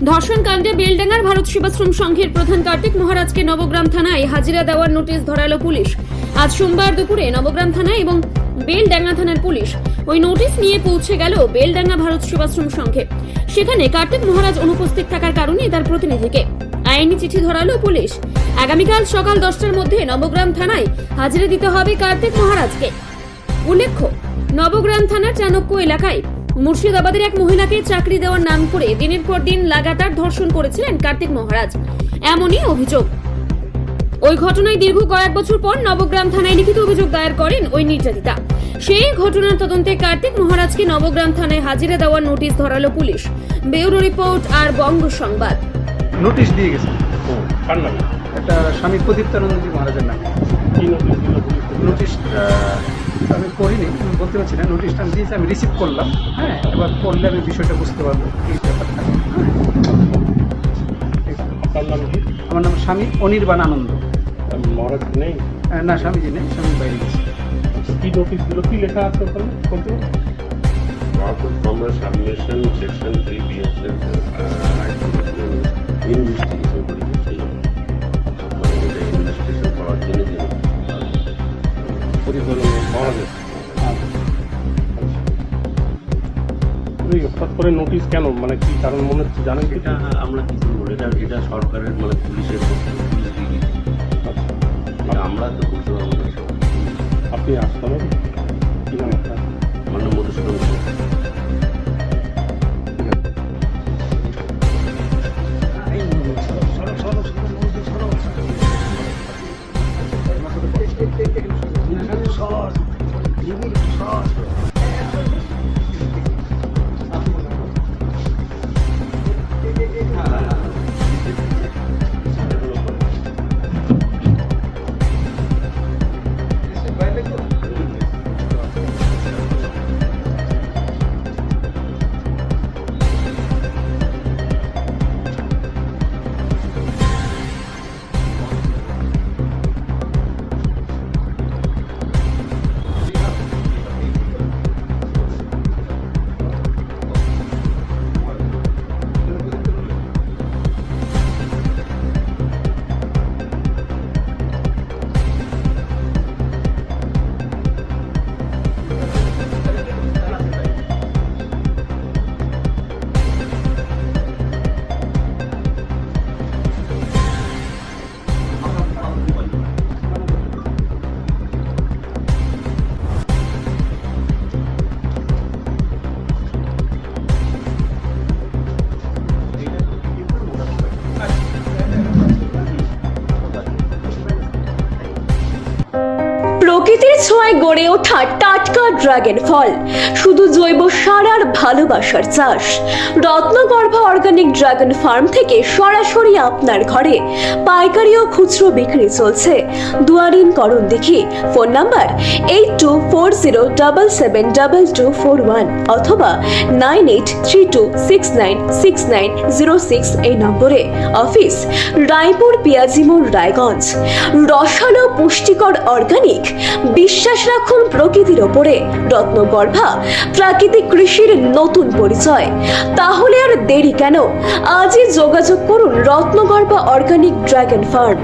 ধর্ষণ কাণ্ডে বেলডাঙ্গার ভারত সেবাশ্রম সংঘের প্রধান কার্তিক মহারাজকে নবগ্রাম থানায় হাজিরা দেওয়ার নোটিশ ধরালো পুলিশ। আজ সোমবার দুপুরে নবগ্রাম থানা এবং বেলডাঙ্গা থানার পুলিশ ওই নোটিশ নিয়ে পৌঁছে গেল বেলডাঙ্গা ভারত সেবাশ্রম সংঘে। সেখানে কার্তিক মহারাজ অনুপস্থিত থাকার কারণে তার প্রতিনিধিকে আইনি চিঠি ধরালো পুলিশ। আগামীকাল সকাল 10টার মধ্যে নবগ্রাম থানায় হাজিরা দিতে হবে কার্তিক মহারাজকে। উল্লেখ্য, নবগ্রাম থানার চাণক্য এলাকায় মুর্শিদাবাদের এক মহিলাকে চাকরি দেওয়ার নাম করে দিনের পর দিন লাগাতার ধর্ষণ করেছিলেন কার্তিক মহারাজ, এমনই অভিযোগ। ওই ঘটনায় দীর্ঘ কয়েক বছর পর নবগ্রাম থানায় লিখিত অভিযোগ দায়ের করেন ওই নির্যাতিতা। সেই ঘটনার তদন্তে কার্তিক মহারাজকে নবগ্রাম থানায় হাজিরা দেওয়ার নোটিশ ধরালো পুলিশ। ব্যুরো রিপোর্ট আর বঙ্গ সংবাদ। নোটিশ দিয়ে গেছে কার নামে? একটা স্বামী প্রদীপ্তানন্দজি মহারাজের নামে। কি নোটিশ দিল পুলিশ? নোটিশটা আমি করিনি, আমি বলতে পারছি না। নোটিশটা আমি দিয়েছি, আমি রিসিভ করলাম। হ্যাঁ, এবার পড়লে আমি বিষয়টা বুঝতে পারবো এই ব্যাপারটা। আপনার নাম কি? আমার নাম স্বামী অনির্বাণ আনন্দ। মহারাজ নেই? না, স্বামীজি নেই, স্বামী বাইরে গেছে। আচ্ছা, কি নোটিশ দিল, কি লেখা আছে ওখানে? বলতে Commerce Submission Section 3 BSF investigation করেছে। ইনভেস্টিগেশন করার জন্য পরিচালনা মহারাজের। হঠাৎ করে নোটিশ কেন, মানে কি কারণ মনে হচ্ছে জানেন? এটা আমরা কিছু বলি, এটা সরকারের মানে পুলিশের পক্ষে পুলিশ দিয়ে দিচ্ছে। এটা আমরা তো বুঝতে পারবো না। আপনি আসতে হবে কি নাম আপনার? আমার নাম মধুসূদন। প্রকৃতির ছোঁয়ায় গড়ে ওঠা টাটকা ড্রাগন ফল, শুধু জৈব সার আর ভালোবাসার চাষ। রত্নগর্ভ অর্গানিক ড্রাগন ফার্ম থেকে সরাসরি আপনার ঘরে পাইকারি ও খুচরো বিক্রি চলছে। দুয়ারিন করণ দেখি। ফোন নাম্বার 8240772241 অথবা 9832696906 এই নম্বরে। অফিস রায়পুর পিয়াজি মোড়, রায়গঞ্জ। রসালো পুষ্টিকর অর্গানিক, বিশ্বাস রাখুন প্রকৃতির ওপরে। রত্নগর্ভা প্রাকৃতিক কৃষির নতুন পরিচয়। তাহলে আর দেরি কেন? আজই যোগাযোগ করুন রত্নগর্ভা অর্গানিক ড্রাগন ফার্ম।